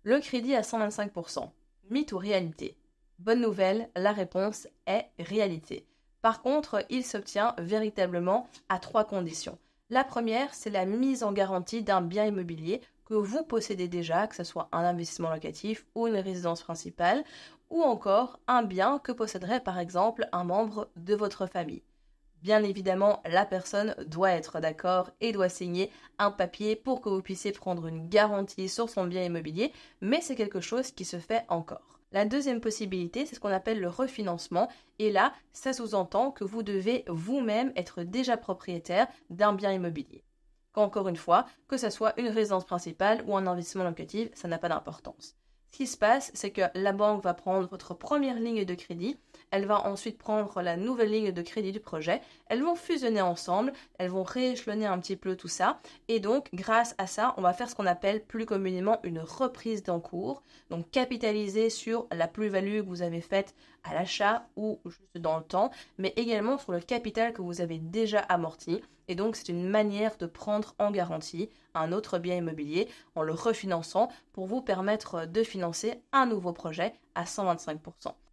Le crédit à 125%, mythe ou réalité? Bonne nouvelle, la réponse est réalité. Par contre, il s'obtient véritablement à 3 conditions. La première, c'est la mise en garantie d'un bien immobilier que vous possédez déjà, que ce soit un investissement locatif ou une résidence principale, ou encore un bien que posséderait par exemple un membre de votre famille. Bien évidemment, la personne doit être d'accord et doit signer un papier pour que vous puissiez prendre une garantie sur son bien immobilier, mais c'est quelque chose qui se fait encore. La deuxième possibilité, c'est ce qu'on appelle le refinancement, et là, ça sous-entend que vous devez vous-même être déjà propriétaire d'un bien immobilier. Encore une fois, que ce soit une résidence principale ou un investissement locatif, ça n'a pas d'importance. Ce qui se passe, c'est que la banque va prendre votre première ligne de crédit, elle va ensuite prendre la nouvelle ligne de crédit du projet, elles vont fusionner ensemble, elles vont rééchelonner un petit peu tout ça, et donc grâce à ça, on va faire ce qu'on appelle plus communément une reprise d'encours, donc capitaliser sur la plus-value que vous avez faite à l'achat ou juste dans le temps, mais également sur le capital que vous avez déjà amorti, et donc c'est une manière de prendre en garantie un autre bien immobilier en le refinançant pour vous permettre de financer un nouveau projet à 125%.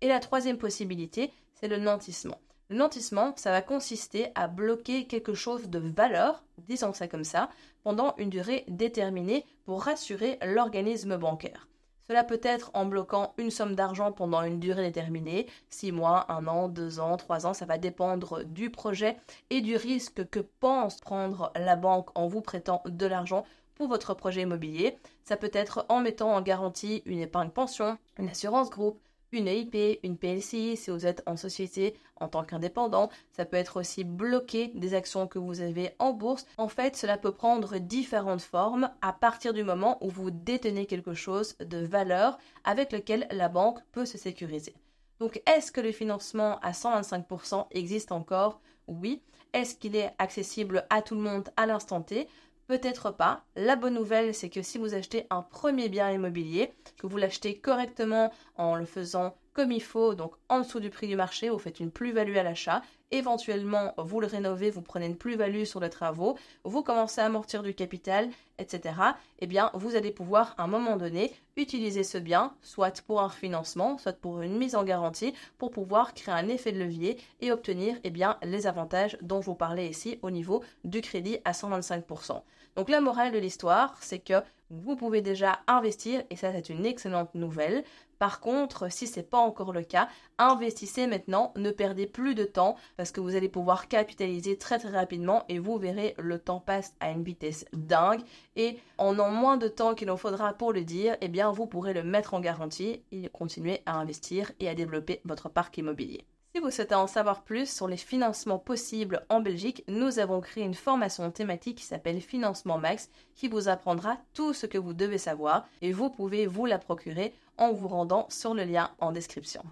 Et la troisième possibilité, c'est le nantissement. Le nantissement, ça va consister à bloquer quelque chose de valeur, disons ça comme ça, pendant une durée déterminée pour rassurer l'organisme bancaire. Cela peut être en bloquant une somme d'argent pendant une durée déterminée, 6 mois, 1 an, 2 ans, 3 ans, ça va dépendre du projet et du risque que pense prendre la banque en vous prêtant de l'argent pour votre projet immobilier. Ça peut être en mettant en garantie une épargne pension, une assurance groupe, une EIP, une PLCI si vous êtes en société en tant qu'indépendant. Ça peut être aussi bloquer des actions que vous avez en bourse. En fait, cela peut prendre différentes formes à partir du moment où vous détenez quelque chose de valeur avec lequel la banque peut se sécuriser. Donc, est-ce que le financement à 125% existe encore? Oui. Est-ce qu'il est accessible à tout le monde à l'instant T? Peut-être pas. La bonne nouvelle, c'est que si vous achetez un premier bien immobilier, que vous l'achetez correctement en le faisant comme il faut, donc en dessous du prix du marché, vous faites une plus-value à l'achat, éventuellement vous le rénovez, vous prenez une plus-value sur les travaux, vous commencez à amortir du capital, etc. Eh bien, vous allez pouvoir à un moment donné utiliser ce bien, soit pour un refinancement, soit pour une mise en garantie, pour pouvoir créer un effet de levier et obtenir les avantages dont je vous parlais ici au niveau du crédit à 125%. Donc la morale de l'histoire, c'est que vous pouvez déjà investir et ça c'est une excellente nouvelle. Par contre, si ce n'est pas encore le cas, investissez maintenant, ne perdez plus de temps parce que vous allez pouvoir capitaliser très très rapidement et vous verrez le temps passe à une vitesse dingue et en moins de temps qu'il en faudra pour le dire, eh bien vous pourrez le mettre en garantie et continuer à investir et à développer votre parc immobilier. Si vous souhaitez en savoir plus sur les financements possibles en Belgique, nous avons créé une formation thématique qui s'appelle Financement Max qui vous apprendra tout ce que vous devez savoir et vous pouvez vous la procurer en vous rendant sur le lien en description.